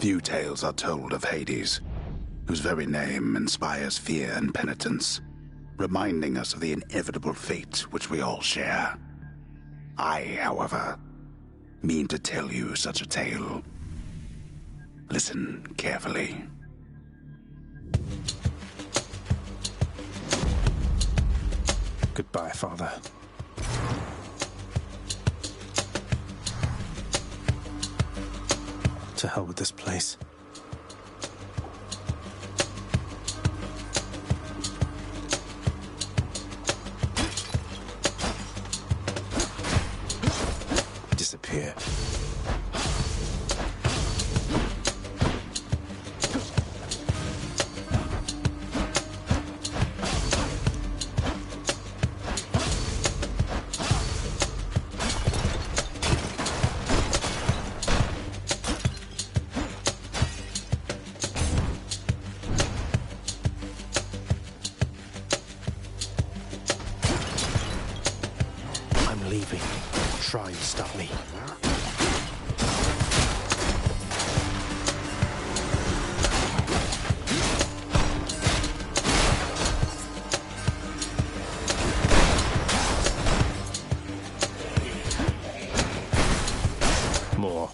Few tales are told of Hades, whose very name inspires fear and penitence, reminding us of the inevitable fate which we all share. I, however, mean to tell you such a tale. Listen carefully. Goodbye, Father. To hell with this place. Disappear. Leaving. Try and stop me. More.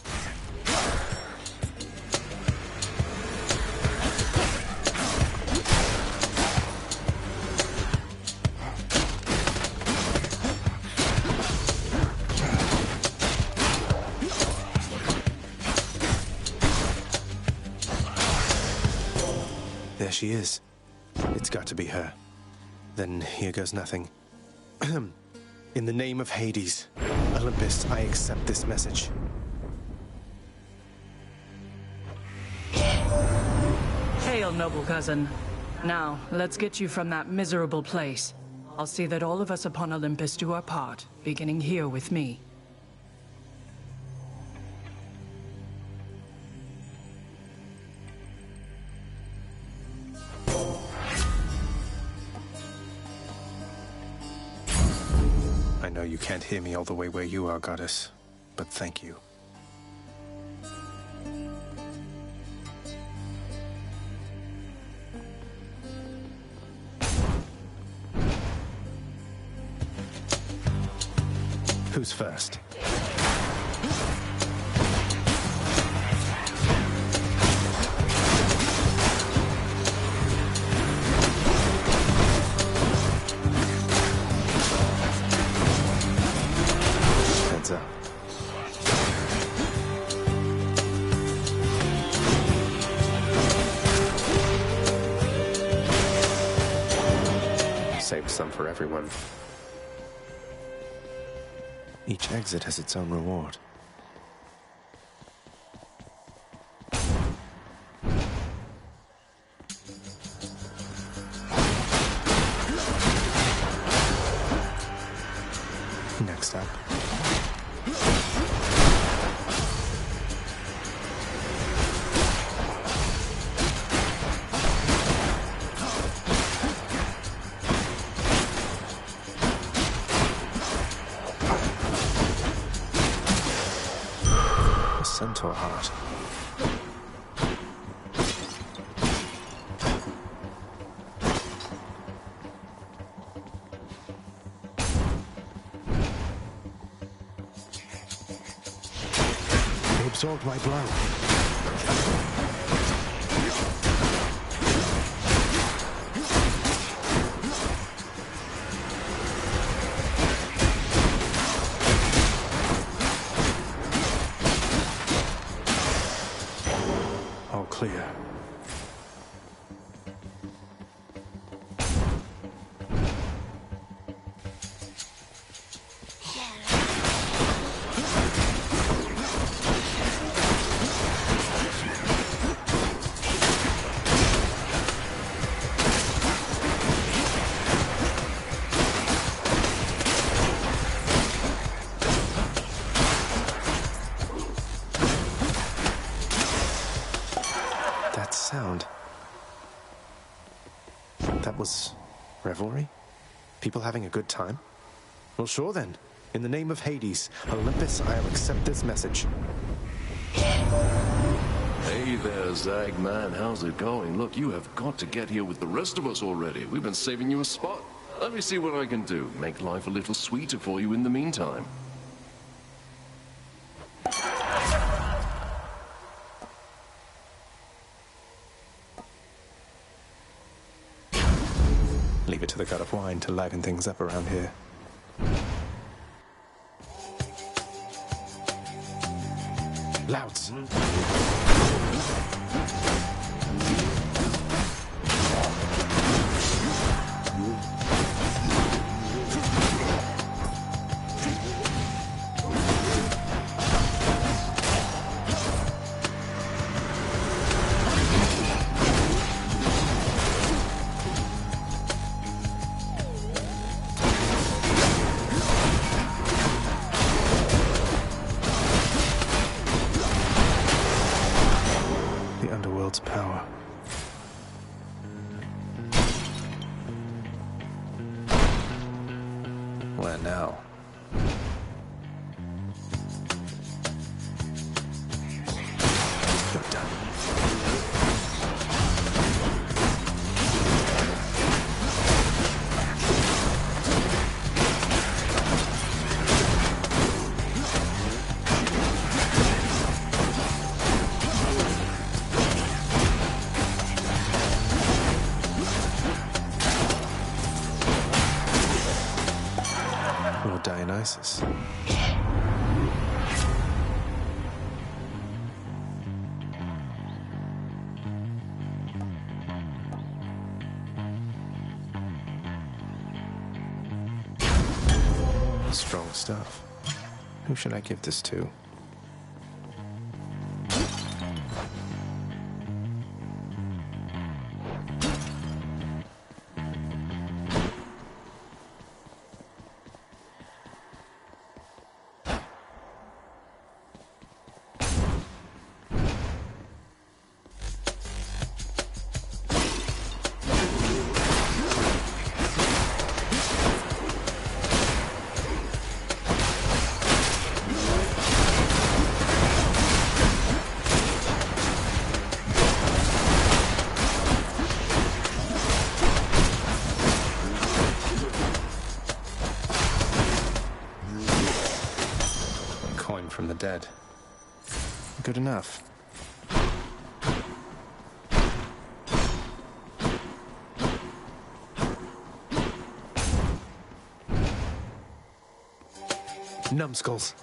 There she is. It's got to be her. Then here goes nothing. In the name of Hades, Olympus, I accept this message. Hail, noble cousin. Now, let's get you from that miserable place. I'll see that all of us upon Olympus do our part, beginning here with me. I know you can't hear me all the way where you are, Goddess, but thank you. Who's first? Heads up. Save some for everyone. Each exit has its own reward. Next up. Centaur heart. They absorbed my blow. Clear. That sound. That was revelry? People having a good time? Well, sure then. In the name of Hades, Olympus, I'll accept this message. Hades Hey there, Zag, man. How's it going? Look, you have got to get here with the rest of us already. We've been saving you a spot. Let me see what I can do. Make life a little sweeter for you in the meantime. Leave it to the god of wine to liven things up around here. Louds. The underworld's power. Where now? You're done. Or Dionysus. Strong stuff. Who should I give this to? Coin from the dead. Good enough. Numbskulls.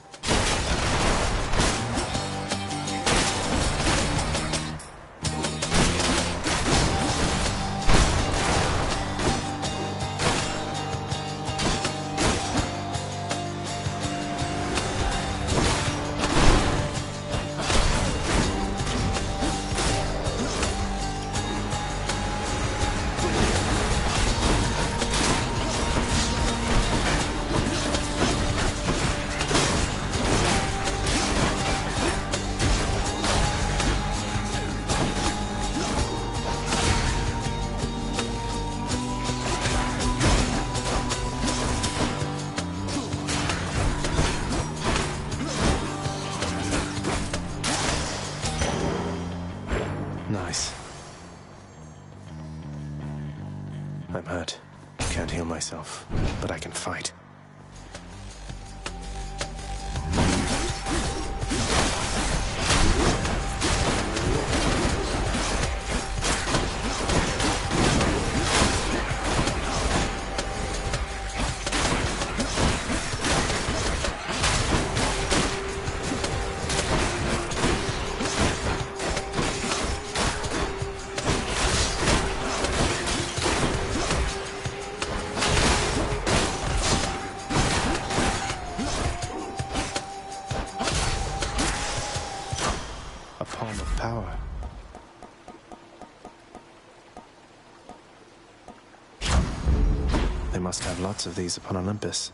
Nice. I'm hurt. Can't heal myself, but I can fight. A palm of power. They must have lots of these upon Olympus.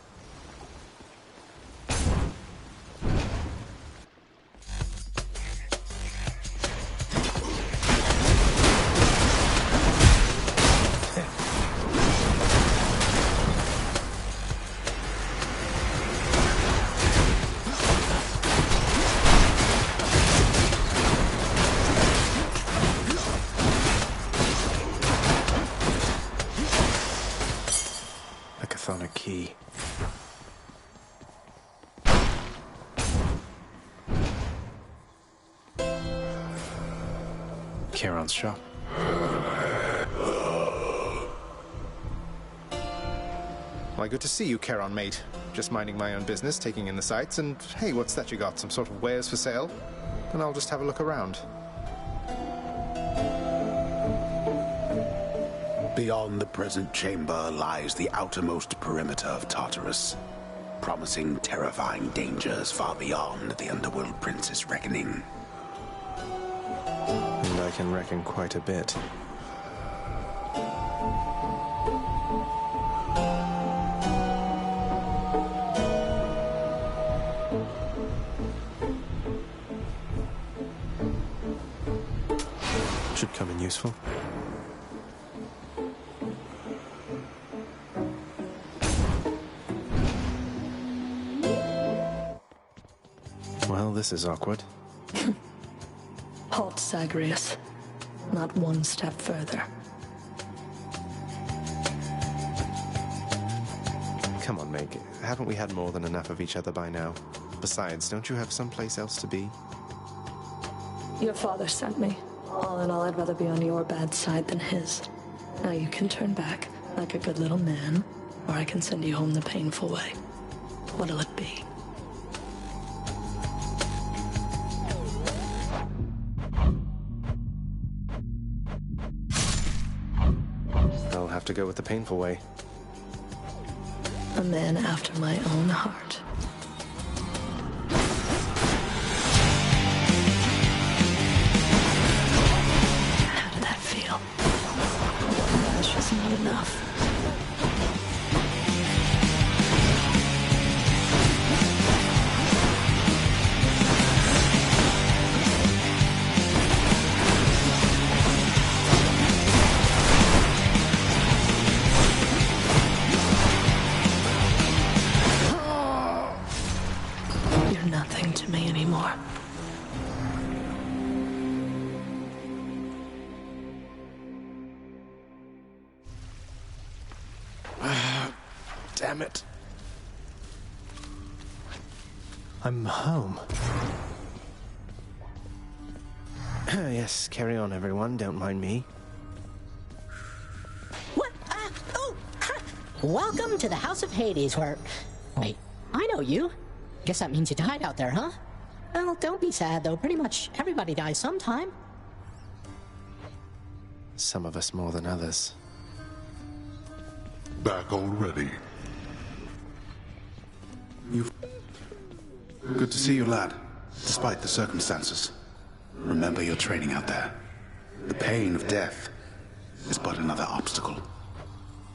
Charon's shop. Why, good to see you, Charon, mate. Just minding my own business, taking in the sights, and hey, what's that you got? Some sort of wares for sale? And I'll just have a look around. Beyond the present chamber lies the outermost perimeter of Tartarus, promising terrifying dangers far beyond the Underworld Prince's reckoning. And I can reckon quite a bit. Should come in useful. Well, this is awkward. Halt, Zagreus. Not one step further. Come on, Meg. Haven't we had more than enough of each other by now? Besides, don't you have someplace else to be? Your father sent me. All in all, I'd rather be on your bad side than his. Now you can turn back, like a good little man, or I can send you home the painful way. What'll it be? I'll have to go with the painful way. A man after my own heart. How did that feel? One match was not enough. Nothing to me anymore. Damn it. I'm home. Yes, carry on, everyone. Don't mind me. What? Oh! Welcome to the House of Hades, where... Wait, I know you. Guess that means you died out there, huh? Well, don't be sad, though. Pretty much everybody dies sometime. Some of us more than others. Back already. Good to see you, lad, despite the circumstances. Remember your training out there. The pain of death is but another obstacle.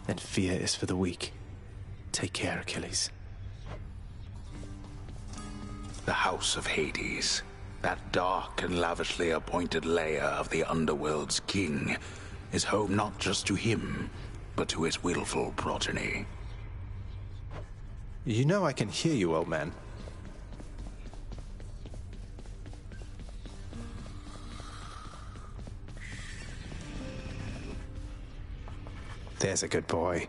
And fear is for the weak. Take care, Achilles. The House of Hades, that dark and lavishly appointed lair of the Underworld's king, is home not just to him, but to his willful progeny. You know I can hear you, old man. There's a good boy.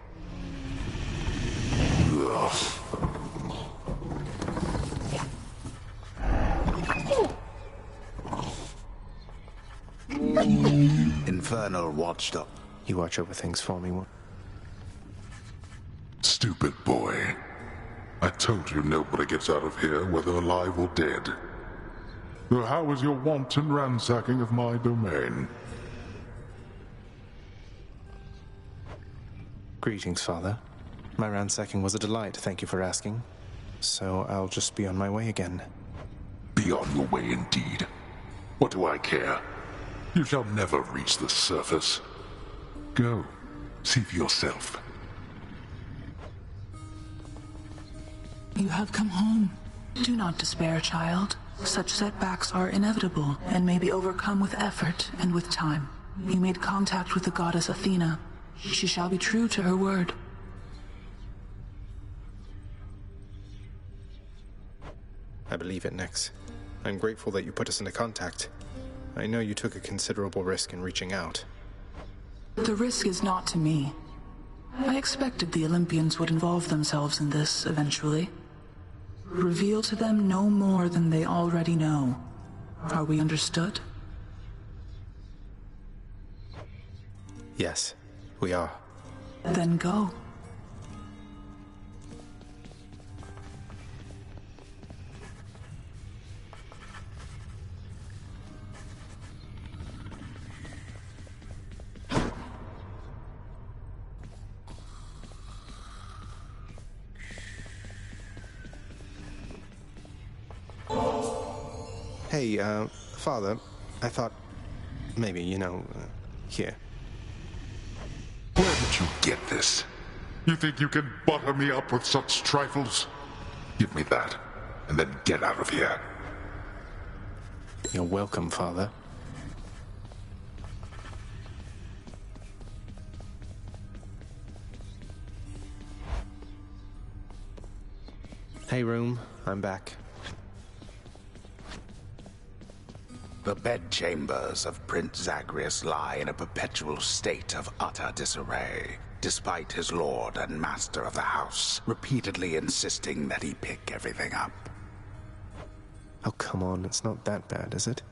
Infernal watchdog. You watch over things for me. Stupid boy. I told you nobody gets out of here, whether alive or dead. So how was your wanton ransacking of my domain? Greetings, Father. My ransacking was a delight, thank you for asking. So I'll just be on my way again. Be on your way indeed. What do I care? You shall never reach the surface. Go, see for yourself. You have come home. Do not despair, child. Such setbacks are inevitable and may be overcome with effort and with time. You made contact with the goddess Athena. She shall be true to her word. I believe it, Nex. I'm grateful that you put us into contact. I know you took a considerable risk in reaching out. The risk is not to me. I expected the Olympians would involve themselves in this eventually. Reveal to them no more than they already know. Are we understood? Yes, we are. Then go. Hey, Father, I thought maybe, here. Where did you get this? You think you can butter me up with such trifles? Give me that, and then get out of here. You're welcome, Father. Hey, room. I'm back. The bedchambers of Prince Zagreus lie in a perpetual state of utter disarray, despite his lord and master of the house repeatedly insisting that he pick everything up. Oh, come on. It's not that bad, is it?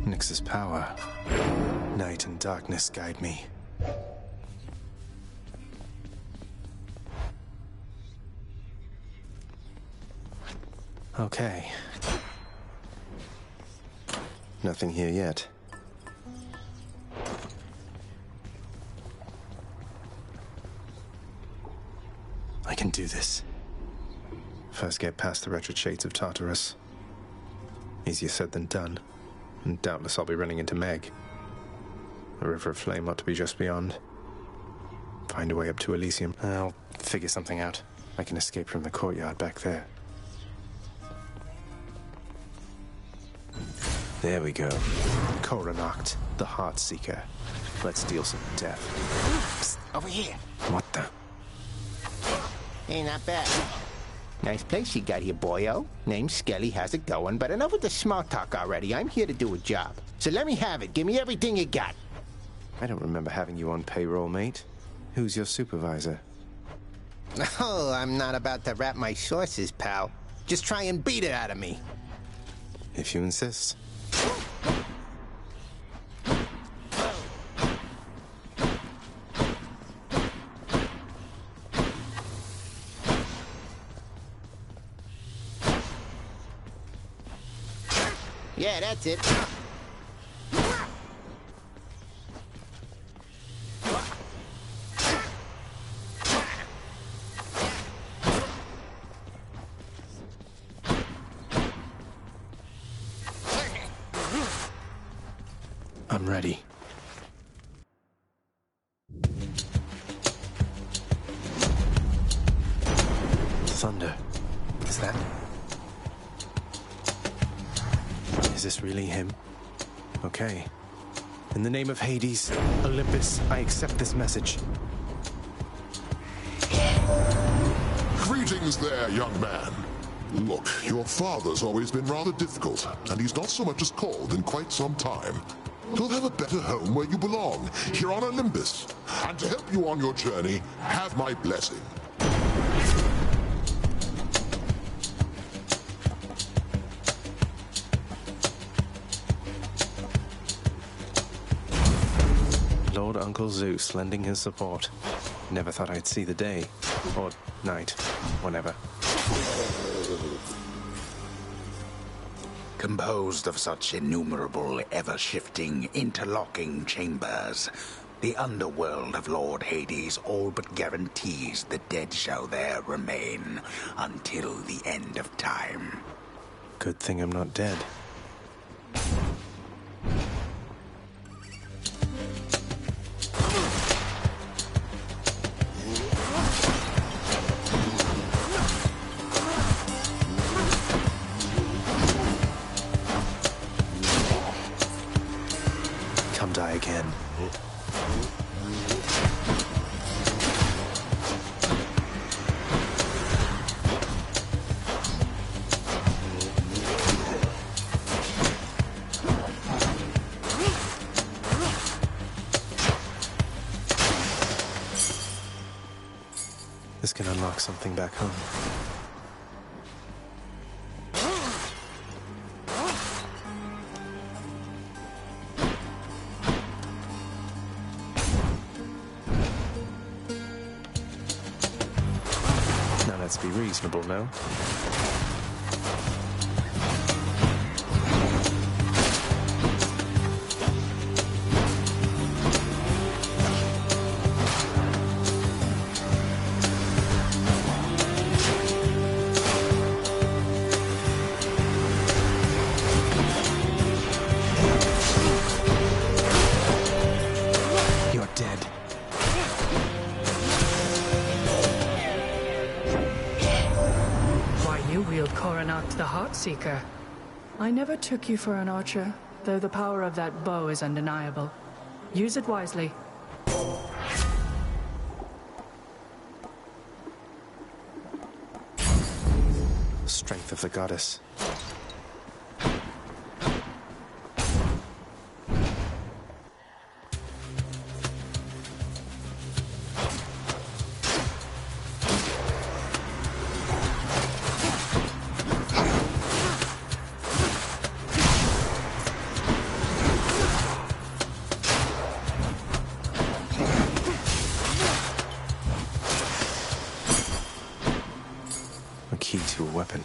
Nyx's power. Night and darkness guide me. Okay. Nothing here yet. I can do this. First get past the wretched shades of Tartarus. Easier said than done. And doubtless I'll be running into Meg. The River of Flame ought to be just beyond. Find a way up to Elysium. I'll figure something out. I can escape from the courtyard back there. There we go. Coronacht, the Heartseeker. Let's deal some death. Psst, over here. What the? Hey, not bad. Nice place you got here, boyo. Name's Skelly, how's it going? But enough with the small talk already. I'm here to do a job. So let me have it. Give me everything you got. I don't remember having you on payroll, mate. Who's your supervisor? Oh, I'm not about to wrap my sources, pal. Just try and beat it out of me. If you insist. Yeah, that's it. I'm ready. Thunder. Is that... Is this really him? Okay. In the name of Hades, Olympus, I accept this message. Greetings there, young man. Look, your father's always been rather difficult, and he's not so much as called in quite some time. You'll have a better home where you belong, here on Olympus. And to help you on your journey, have my blessing. Lord Uncle Zeus lending his support. Never thought I'd see the day. Or night. Whenever. Composed of such innumerable, ever-shifting, interlocking chambers, the underworld of Lord Hades all but guarantees the dead shall there remain until the end of time. Good thing I'm not dead. This can unlock something back home. Now let's be reasonable now. The Heartseeker. I never took you for an archer, though the power of that bow is undeniable. Use it wisely. Strength of the goddess. Key to a weapon.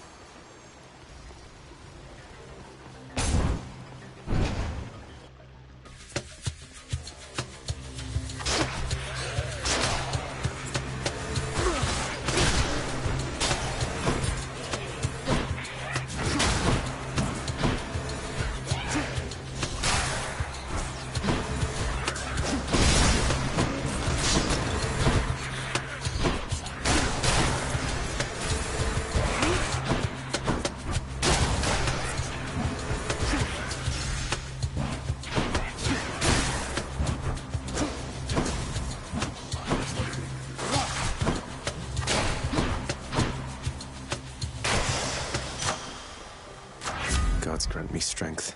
Gods grant me strength.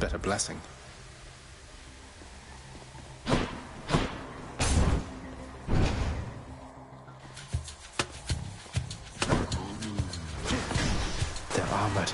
Better blessing. They're armored.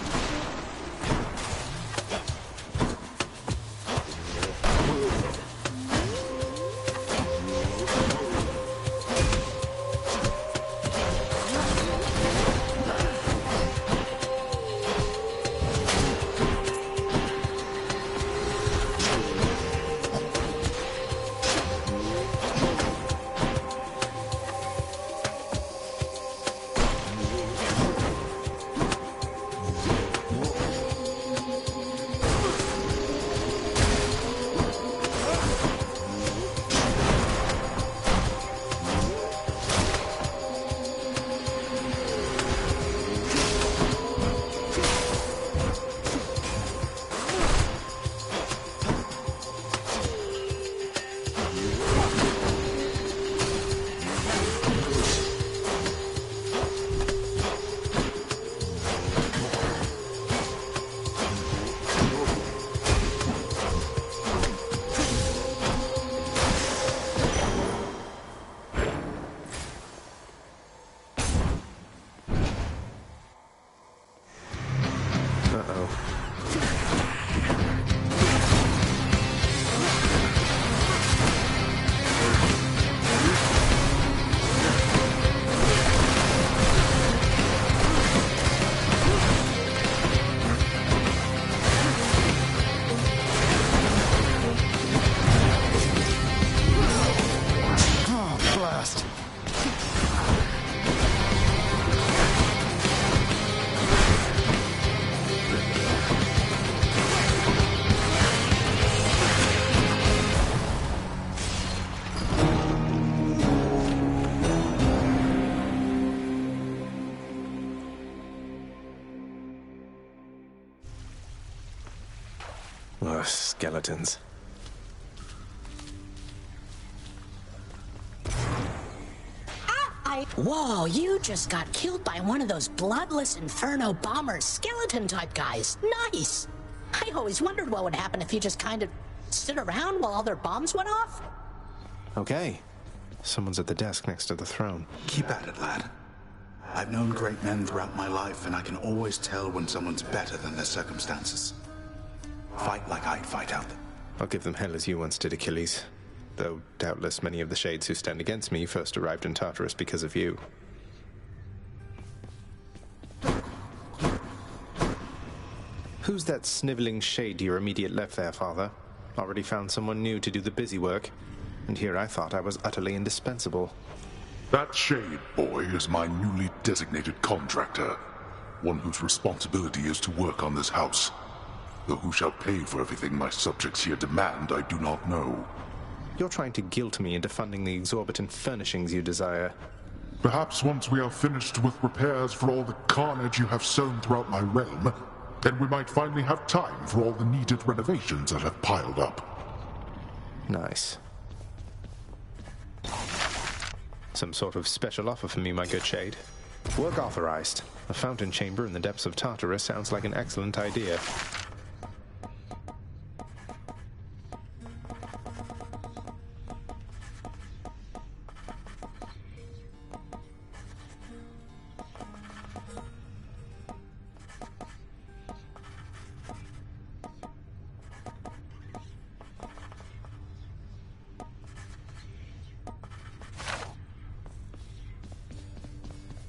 Oh, skeletons. Whoa, you just got killed by one of those bloodless Inferno bombers, skeleton-type guys. Nice! I always wondered what would happen if you just kind of stood around while all their bombs went off. Okay. Someone's at the desk next to the throne. Keep at it, lad. I've known great men throughout my life, and I can always tell when someone's better than their circumstances. Fight like I'd fight out there. I'll give them hell as you once did, Achilles. Though doubtless many of the shades who stand against me first arrived in Tartarus because of you. Who's that sniveling shade to your immediate left there, father? Already found someone new to do the busy work, and here I thought I was utterly indispensable. That shade boy is my newly designated contractor, one whose responsibility is to work on this house. Though who shall pay for everything my subjects here demand, I do not know. You're trying to guilt me into funding the exorbitant furnishings you desire. Perhaps once we are finished with repairs for all the carnage you have sown throughout my realm, then we might finally have time for all the needed renovations that have piled up. Nice. Some sort of special offer for me, my good shade. Work authorized. A fountain chamber in the depths of Tartarus sounds like an excellent idea.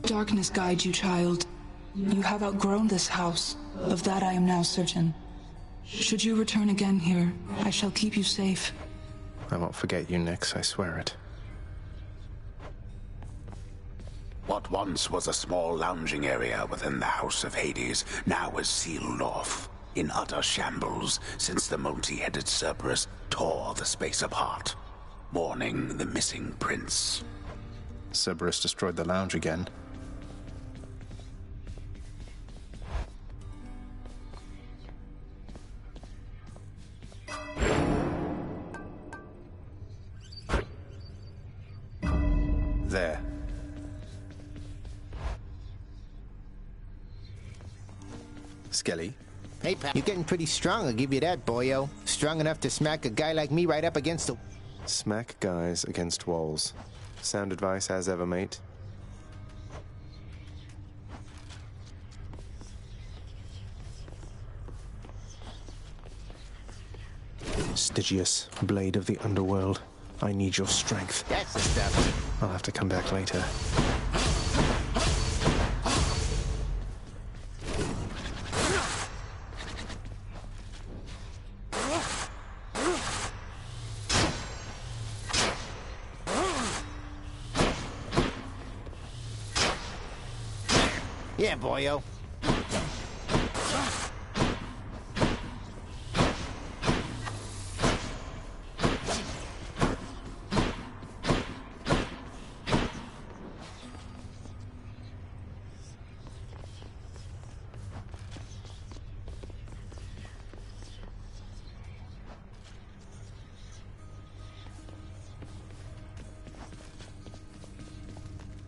Darkness guide you, child. You have outgrown this house. Of that I am now certain. Should you return again here, I shall keep you safe. I won't forget you, Nix, I swear it. What once was a small lounging area within the House of Hades now is sealed off, in utter shambles, since the multi-headed Cerberus tore the space apart, mourning the missing prince. Cerberus destroyed the lounge again. There. Skelly? Hey, pal. You're getting pretty strong, I'll give you that, boyo. Strong enough to smack a guy like me right up against the... Smack guys against walls. Sound advice as ever, mate. Stygius, blade of the underworld. I need your strength. That's the stuff. I'll have to come back later. Yeah, boyo.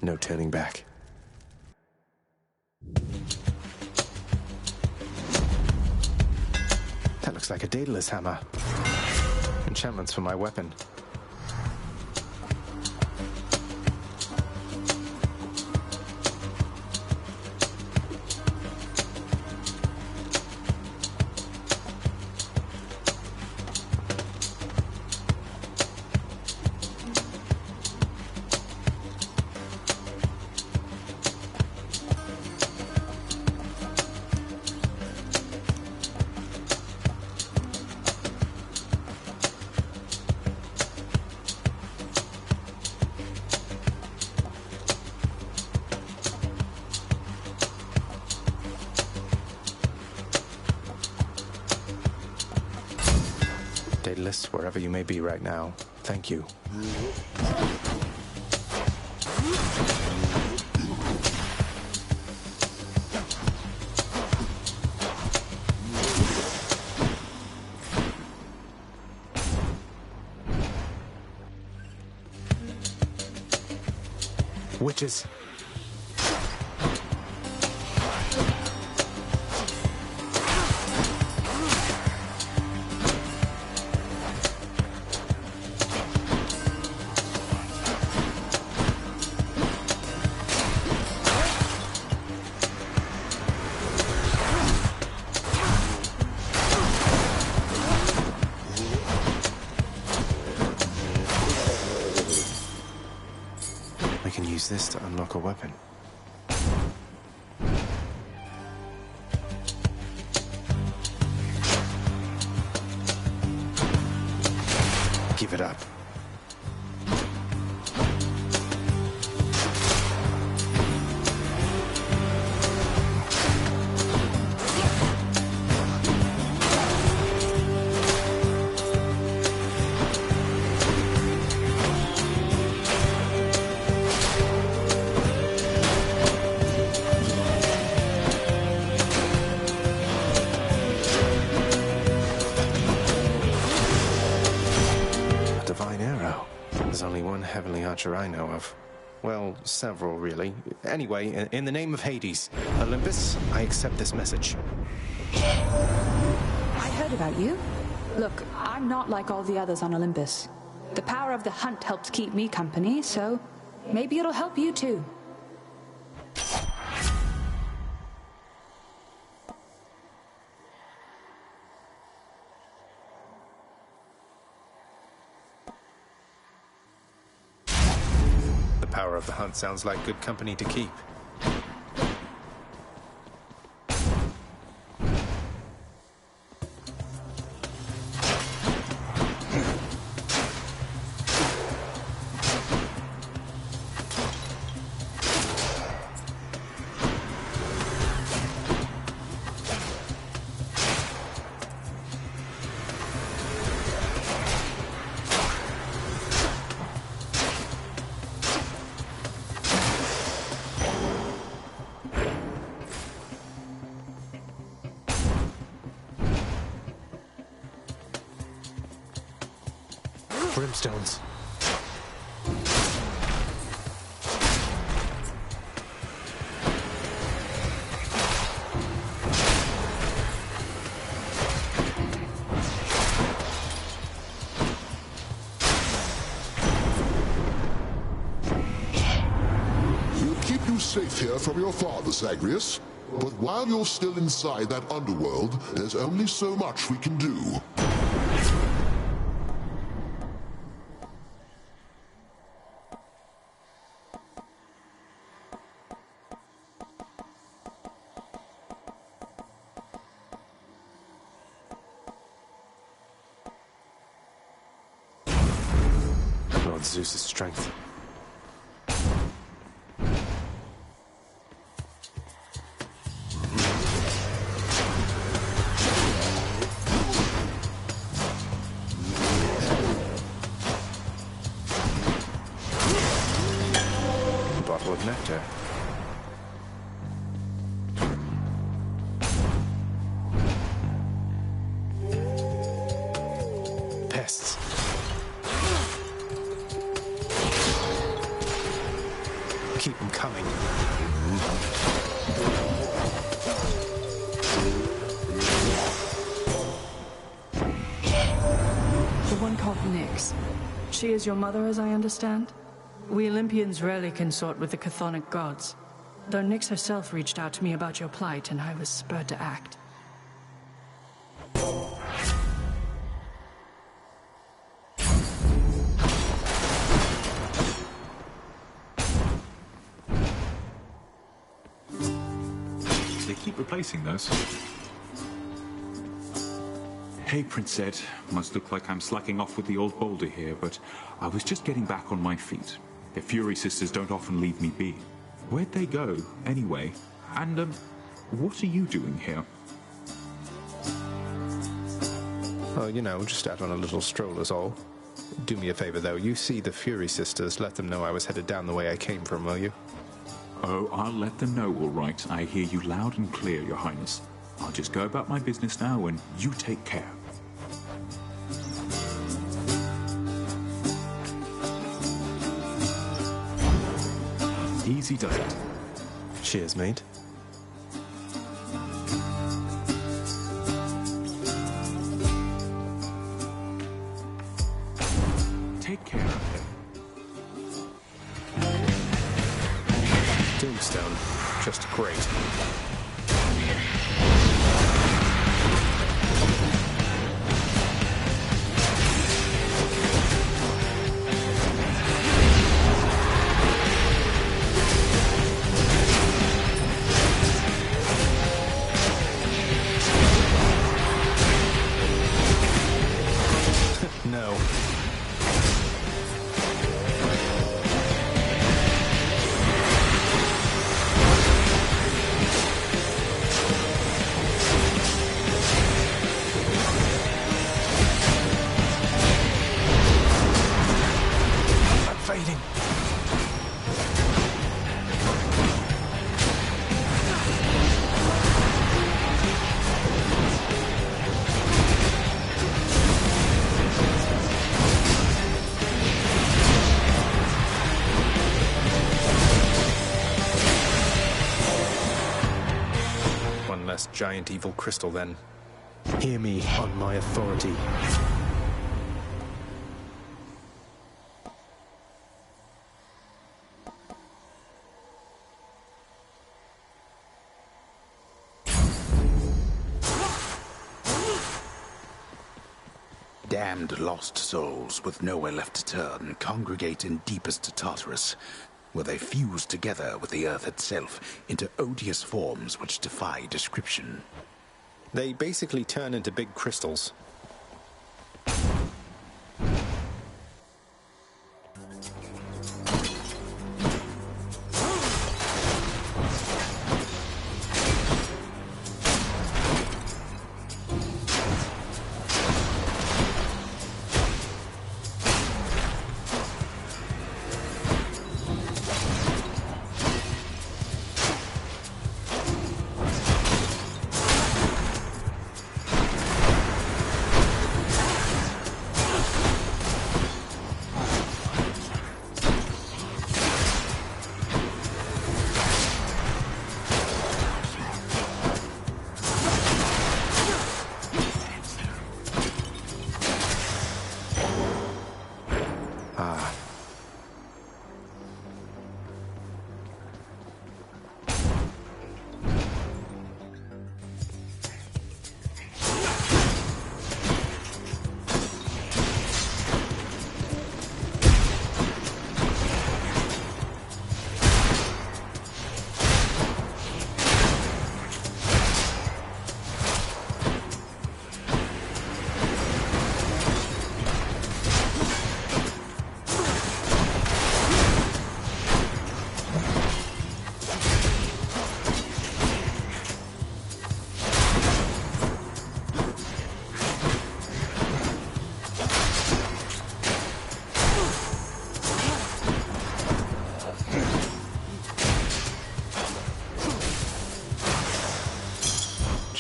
No turning back. That looks like a Daedalus hammer. Enchantments for my weapon. Daedalus, wherever you may be right now, thank you. Witches. this to unlock a weapon? Give it up. There's only one heavenly archer I know of. Well, several, really. Anyway, in the name of Hades, Olympus, I accept this message. I heard about you. Look, I'm not like all the others on Olympus. The power of the hunt helps keep me company, so maybe it'll help you too. The power of the hunt sounds like good company to keep. Brimstones. We'll keep you safe here from your father, Zagreus. But while you're still inside that underworld, there's only so much we can do. Lord Zeus's strength. Bottle of nectar. Pests. Keep them coming. The one called Nyx. She is your mother, as I understand? We Olympians rarely consort with the chthonic gods, though Nyx herself reached out to me about your plight, and I was spurred to act. They keep replacing those. Hey, Prince Ed. Must look like I'm slacking off with the old boulder here, but I was just getting back on my feet. The Fury Sisters don't often leave me be. Where'd they go, anyway? And, what are you doing here? Oh, you know, just out on a little stroll is all. Do me a favor, though. You see the Fury Sisters, let them know I was headed down the way I came from, will you? Oh, I'll let them know, all right. I hear you loud and clear, Your Highness. I'll just go about my business now, and you take care. Easy does it. Cheers, mate. Take care of him. Tombstone. Just great. giant evil crystal, then. Hear me on my authority. Damned lost souls with nowhere left to turn congregate in deepest Tartarus, where they fuse together with the earth itself into odious forms which defy description. They basically turn into big crystals.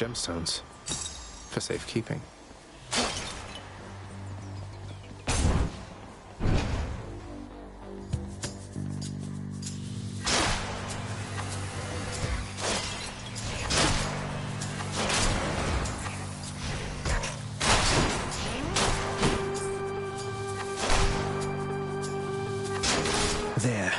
Gemstones. For safekeeping. There.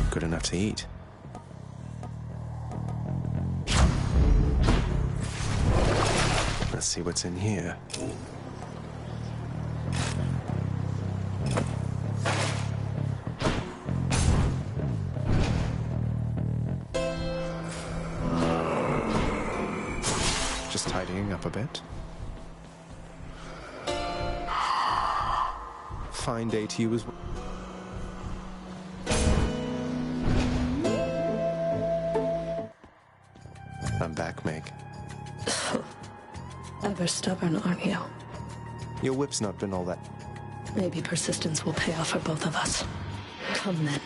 Good enough to eat. Let's see what's in here. Just tidying up a bit. Fine day to you as well. I'm back, Meg. Ever stubborn, aren't you? Your whip's not been all that. Maybe persistence will pay off for both of us. Come then.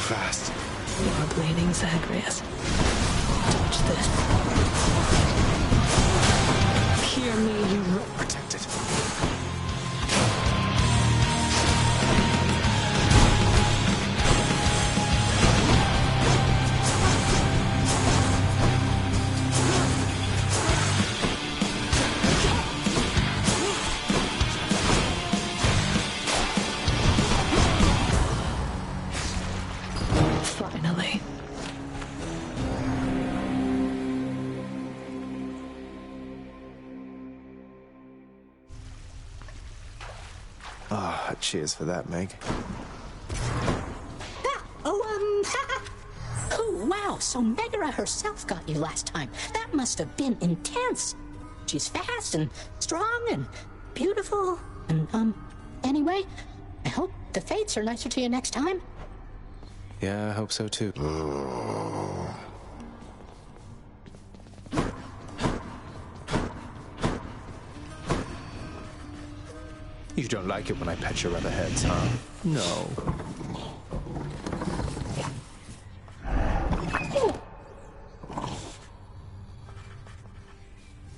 fast. You are bleeding, Zagreus. Touch this. Hear me, you... Protect it. Finally. Ah, cheers for that, Meg. Oh, wow, so Megara herself got you last time. That must have been intense. She's fast and strong and beautiful and, anyway, I hope the fates are nicer to you next time. Yeah, I hope so too. You don't like it when I pet your other heads, huh? No.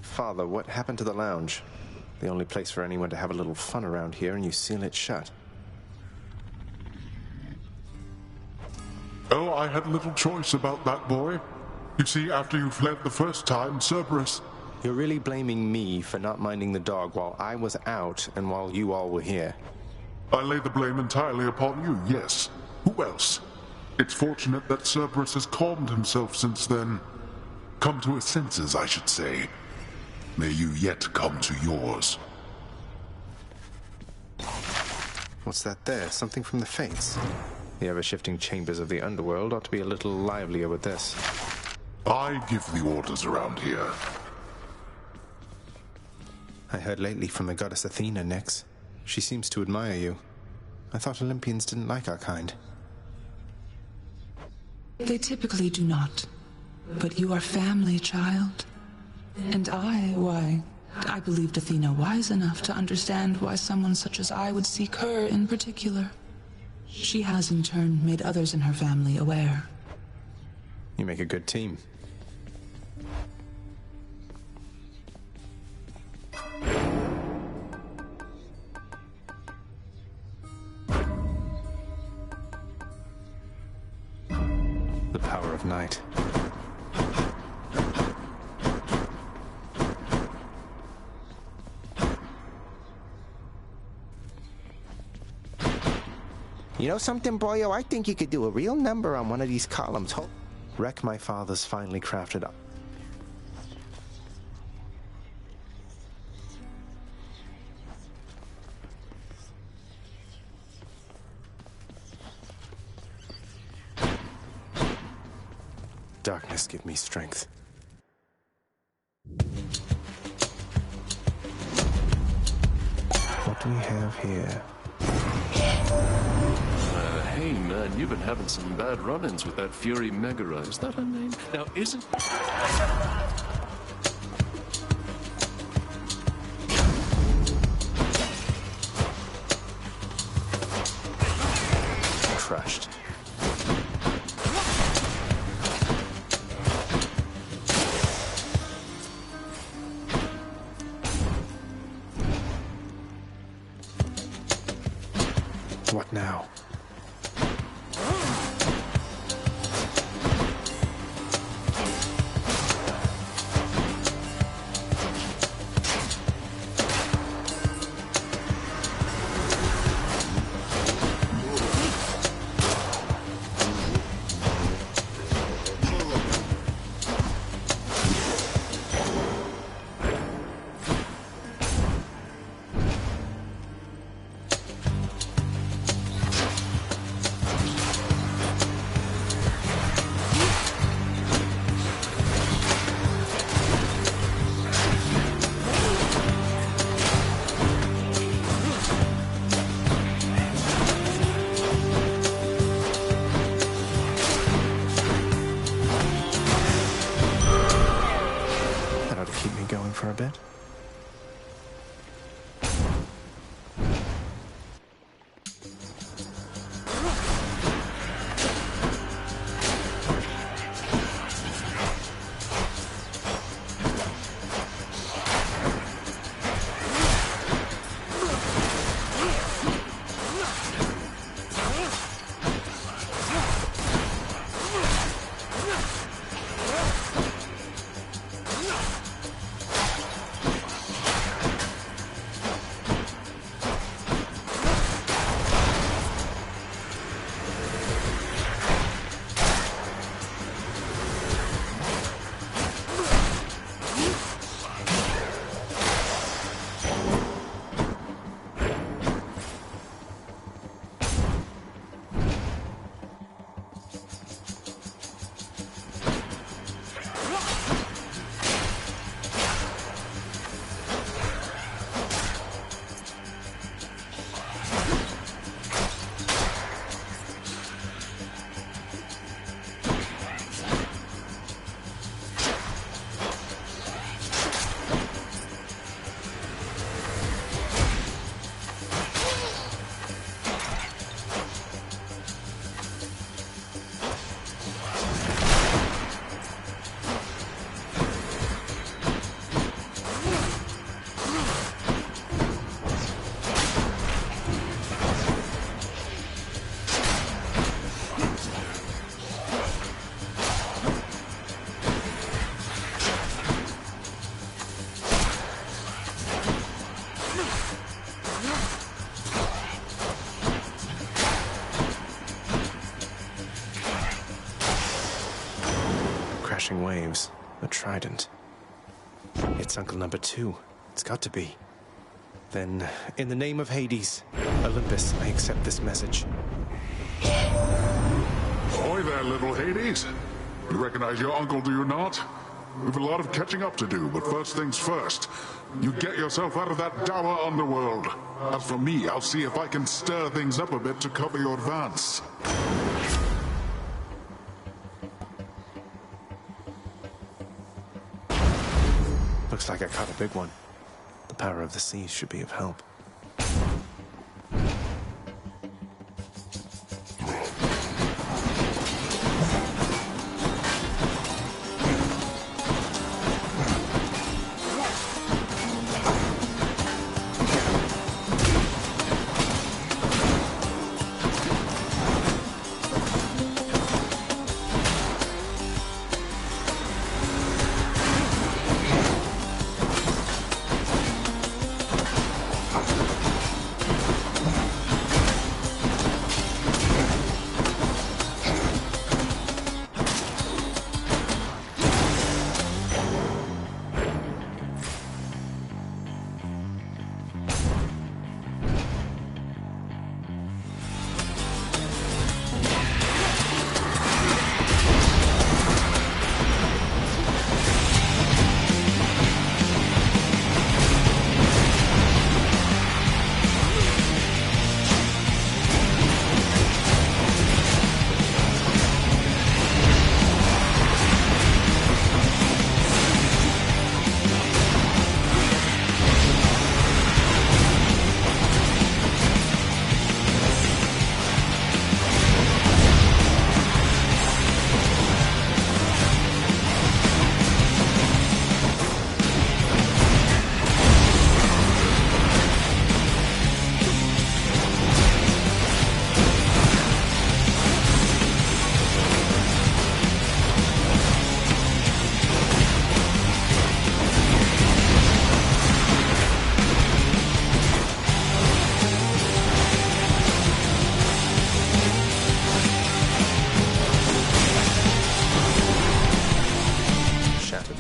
Father, what happened to the lounge? The only place for anyone to have a little fun around here, and you seal it shut. Oh, I had little choice about that, boy. You see, after you fled the first time, Cerberus... You're really blaming me for not minding the dog while I was out and while you all were here. I lay the blame entirely upon you, yes. Who else? It's fortunate that Cerberus has calmed himself since then. Come to his senses, I should say. May you yet come to yours. What's that there? Something from the Fates? The ever-shifting chambers of the underworld ought to be a little livelier with this. I give the orders around here. I heard lately from the goddess Athena, Nyx. She seems to admire you. I thought Olympians didn't like our kind. They typically do not. But you are family, child. And why, I believed Athena wise enough to understand why someone such as I would seek her in particular. She has in turn made others in her family aware. You make a good team. The power of night. You know something, boyo? I think you could do a real number on one of these columns. Wreck my father's finely crafted up. Darkness, give me strength. What do we have here? Hey, man, you've been having some bad run-ins with that Fury Megara. Is that her name? Now, isn't... Crushed. What now? crashing waves. A trident. It's Uncle Number 2. It's got to be. Then, in the name of Hades, Olympus, I accept this message. Ahoy there, little Hades. You recognize your uncle, do you not? We've a lot of catching up to do, but first things first. You get yourself out of that dour underworld. As for me, I'll see if I can stir things up a bit to cover your advance. Looks like I caught a big one. The power of the seas should be of help.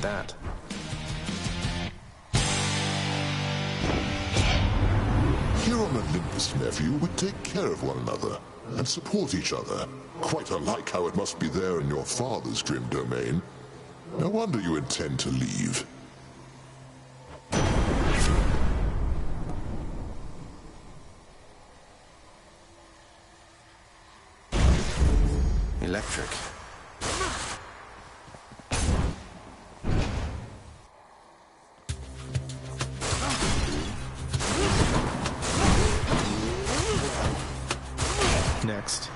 That. Here on Olympus, nephew, we take care of one another and support each other. Quite unlike how it must be there in your father's grim domain. No wonder you intend to leave. Electric. Next.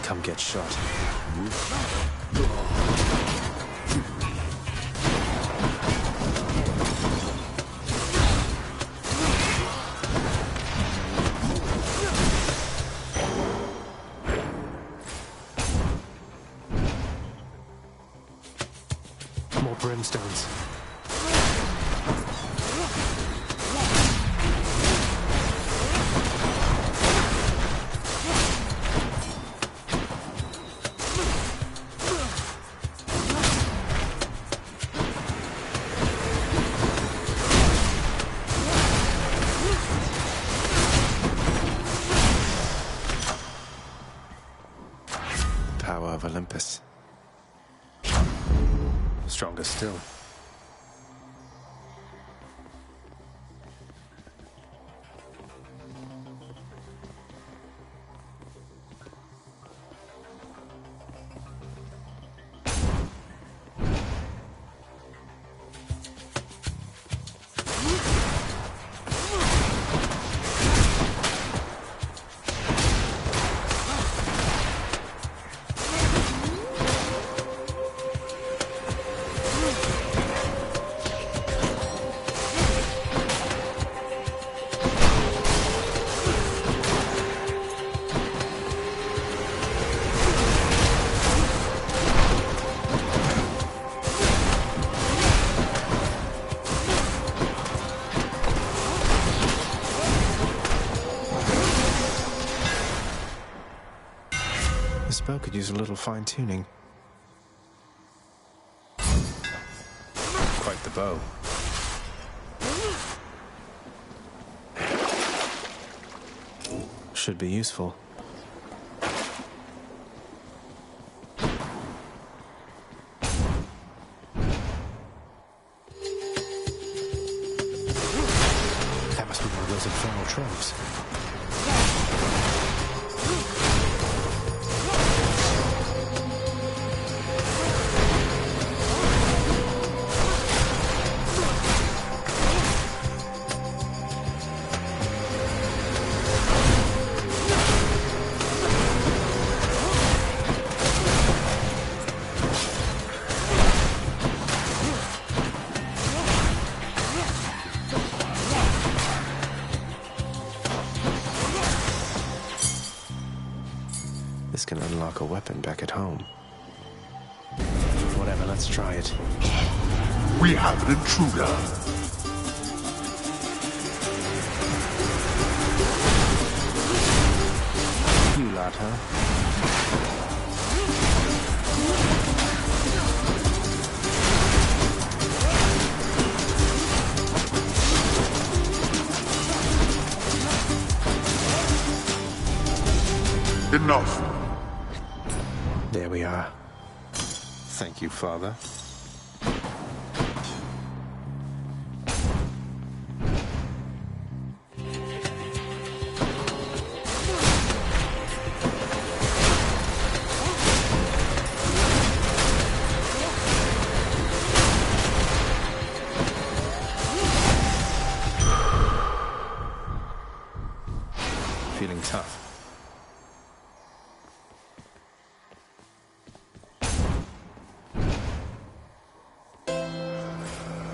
Come get shot. More brimstones. Power of Olympus. Stronger still. This bow could use a little fine-tuning. Quite the bow. Should be useful. That must be one of those infernal tropes. This can unlock a weapon back at home. Whatever, let's try it. We have an intruder. You lot, huh? Enough. There we are. Thank you, Father. Feeling tough.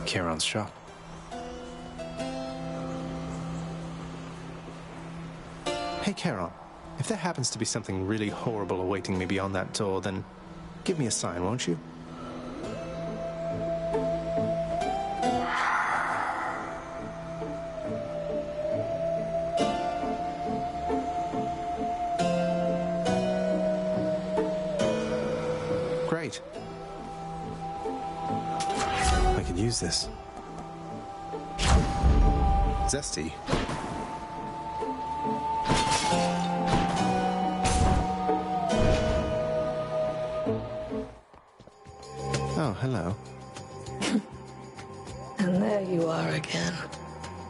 Charon's shop. Hey, Charon. If there happens to be something really horrible awaiting me beyond that door, then give me a sign, won't you? Great. I could use this. Zesty. Oh, hello. And there you are again.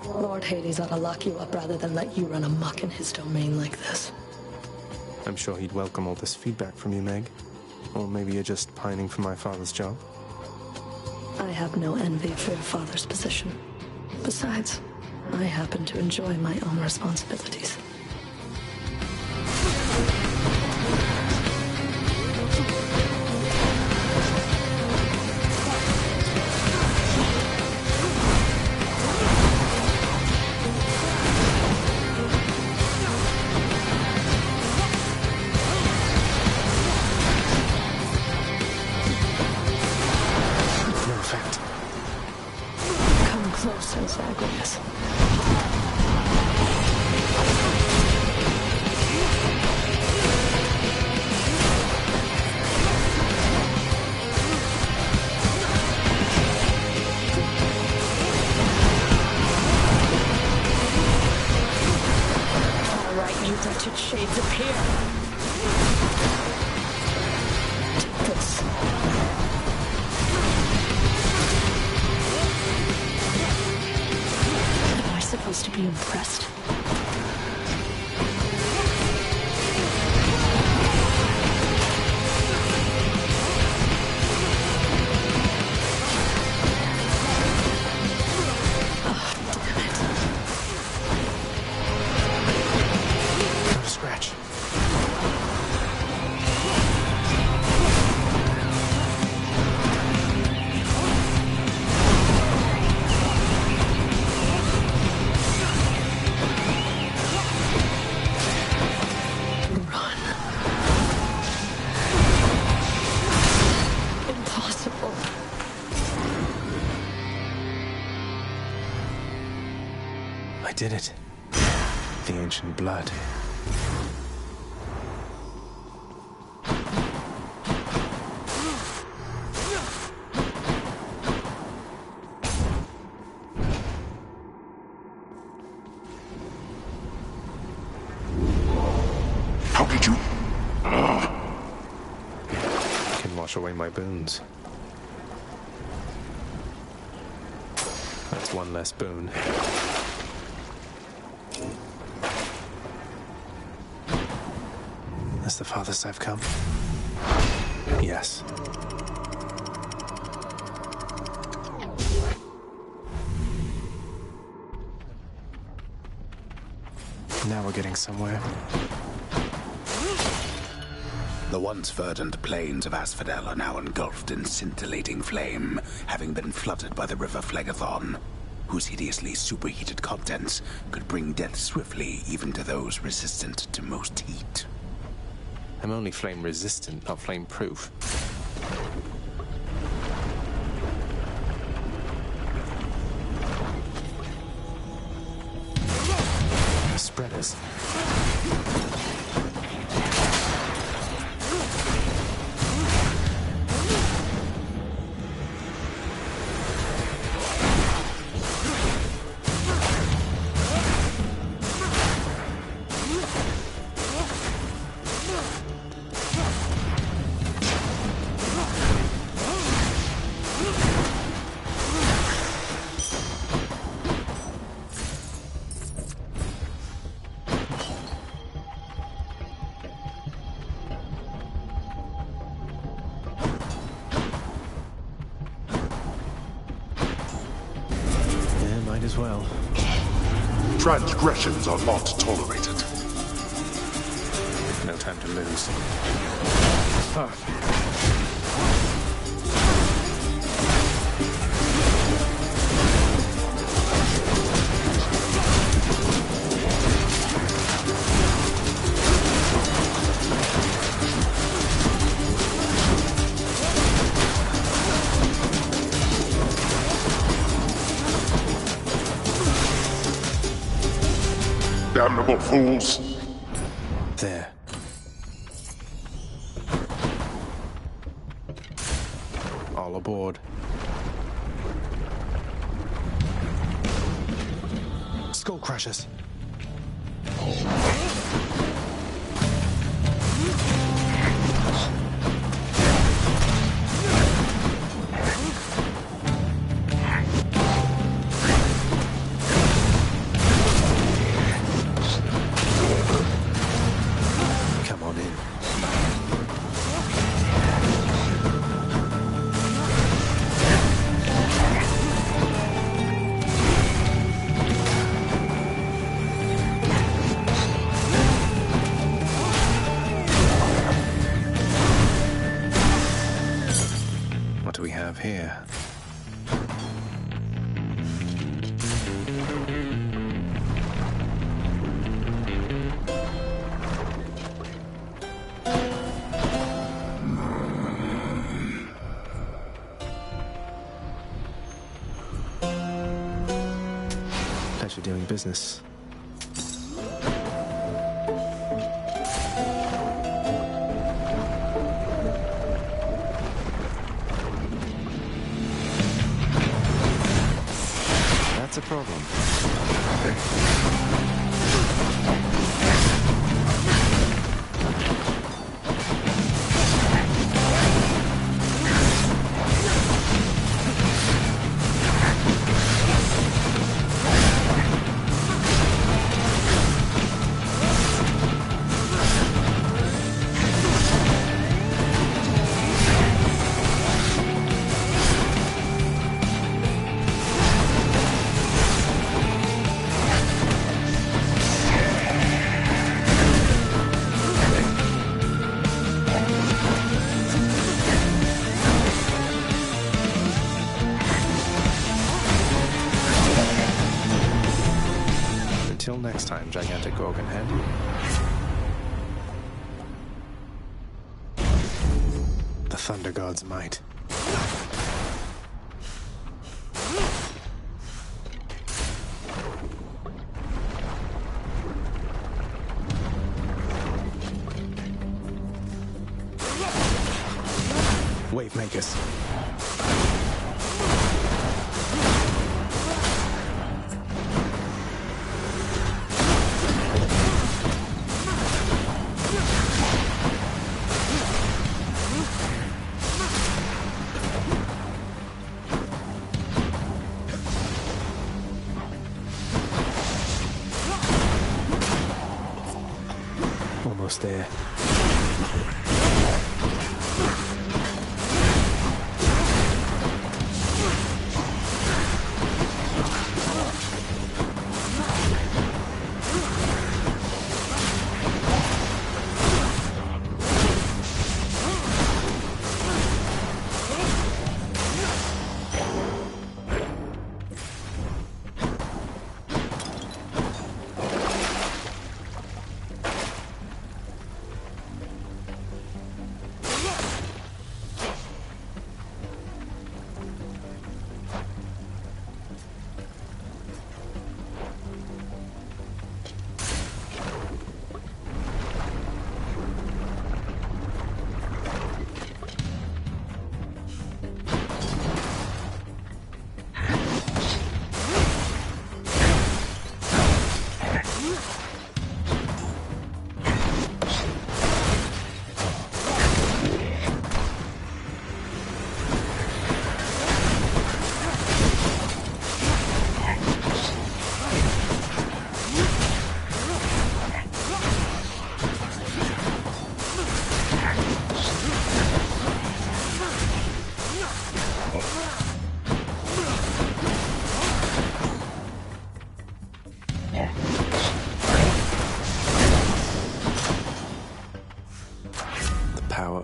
Lord Hades ought to lock you up rather than let you run amok in his domain like this. I'm sure he'd welcome all this feedback from you, Meg. Or maybe you're just pining for my father's job. I have no envy for your father's position. Besides, I happen to enjoy my own responsibilities. No effect. Come closer, Zagreus. All right, you wretched shades appear. Take this. Am I supposed to be impressed? Not a scratch. Run. Impossible. I did it. The ancient blood. wash away my boons. That's one less boon. Is the farthest I've come? Yes. Now we're getting somewhere. The once verdant plains of Asphodel are now engulfed in scintillating flame, having been flooded by the river Phlegethon, whose hideously superheated contents could bring death swiftly even to those resistant to most heat. I'm only flame resistant, not flame proof. Spreaders. As well. Transgressions are not tolerated. No time to lose. Damnable fools! There. All aboard. Skull crushers. What do we have here? Pleasure doing business. That's a problem. Until next time, gigantic organ head. The Thunder God's might. Wave makers. there.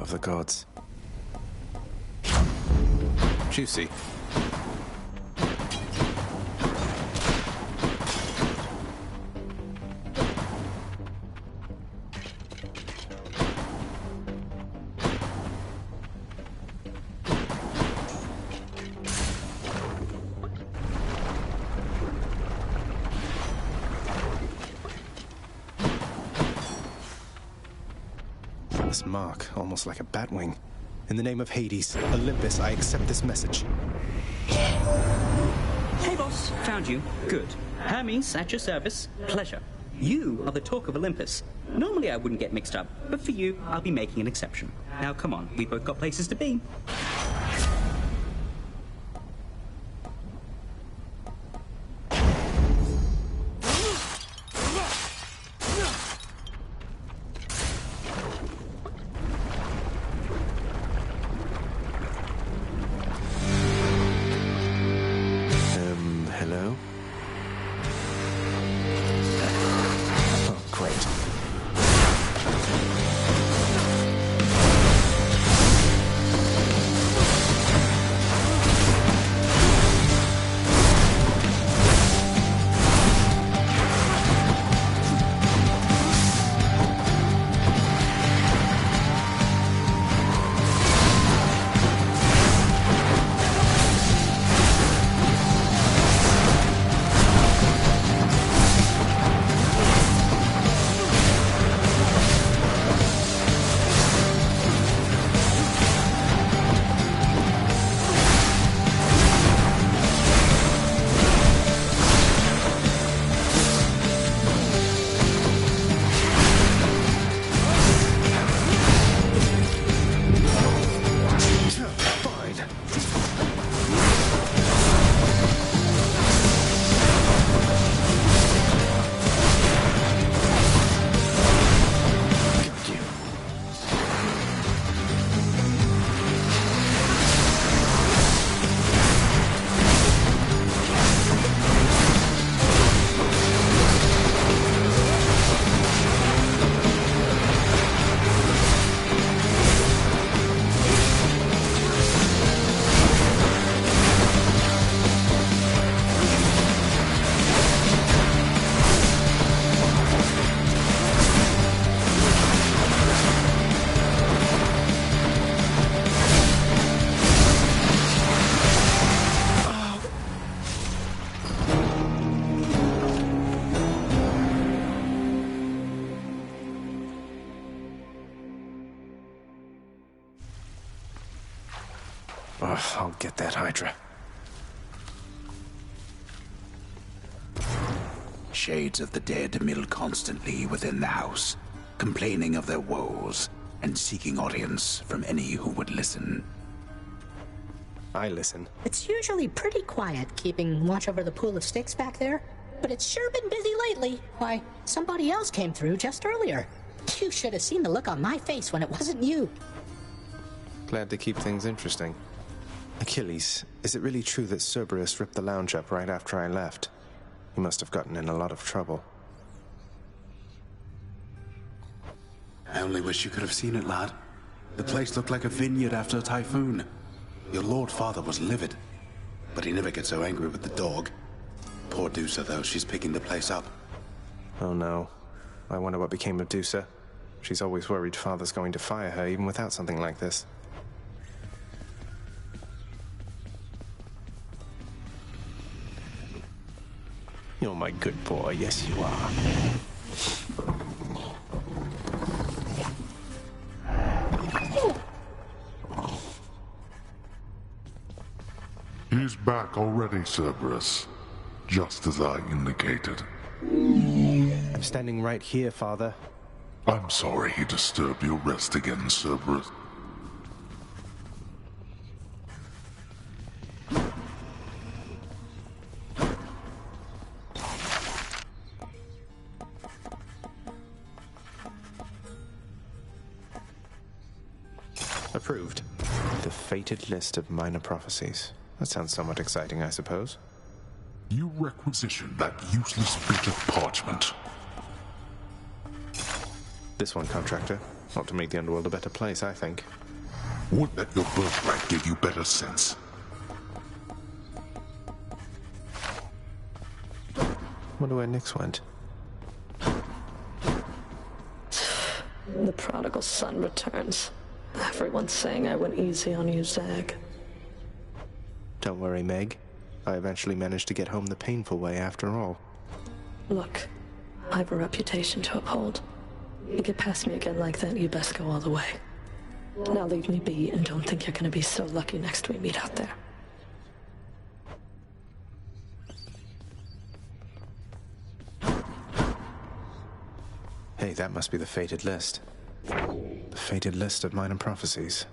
Of the gods. Juicy. This mark, almost like a bat wing. In the name of Hades, Olympus, I accept this message. Hey, boss. Found you. Good. Hermes, at your service. Pleasure. You are the talk of Olympus. Normally I wouldn't get mixed up, but for you, I'll be making an exception. Now, come on. We've both got places to be. I'll get that Hydra. Shades of the dead mill constantly within the house, complaining of their woes and seeking audience from any who would listen. I listen. It's usually pretty quiet keeping watch over the pool of sticks back there, but it's sure been busy lately. Why, somebody else came through just earlier. You should have seen the look on my face when it wasn't you. Glad to keep things interesting. Achilles, is it really true that Cerberus ripped the lounge up right after I left? He must have gotten in a lot of trouble. I only wish you could have seen it, lad. The place looked like a vineyard after a typhoon. Your Lord Father was livid, but he never gets so angry with the dog. Poor Dusa, though, she's picking the place up. Oh no. I wonder what became of Dusa. She's always worried Father's going to fire her, even without something like this. You're my good boy, yes you are. He's back already, Cerberus. Just as I indicated. I'm standing right here, Father. I'm sorry he disturbed your rest again, Cerberus. Approved. The fated list of minor prophecies. That sounds somewhat exciting, I suppose. You requisitioned that useless bit of parchment. This one, contractor. Ought to make the underworld a better place, I think. Would that your birthright gave you better sense. Wonder where Nyx went. The prodigal son returns. Everyone's saying I went easy on you, Zag. Don't worry, Meg. I eventually managed to get home the painful way after all. Look, I have a reputation to uphold. You get past me again like that, you best go all the way. Now leave me be and don't think you're gonna be so lucky next we meet out there. Hey, that must be the fated list. The fated list of minor prophecies.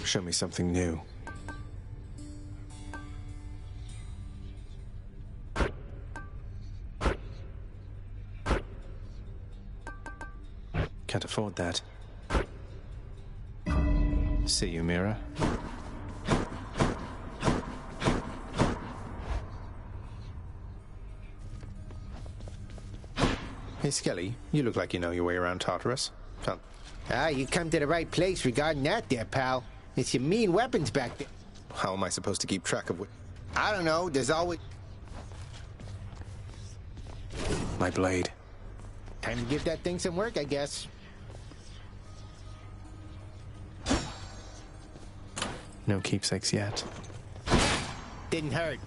Show me something new. Can't afford that. See you, Mira. Hey, Skelly, you look like you know your way around Tartarus. You come to the right place regarding that there, pal. It's your mean weapons back there. How am I supposed to keep track of what... I don't know, there's always... My blade. Time to give that thing some work, I guess. No keepsakes yet. Didn't hurt.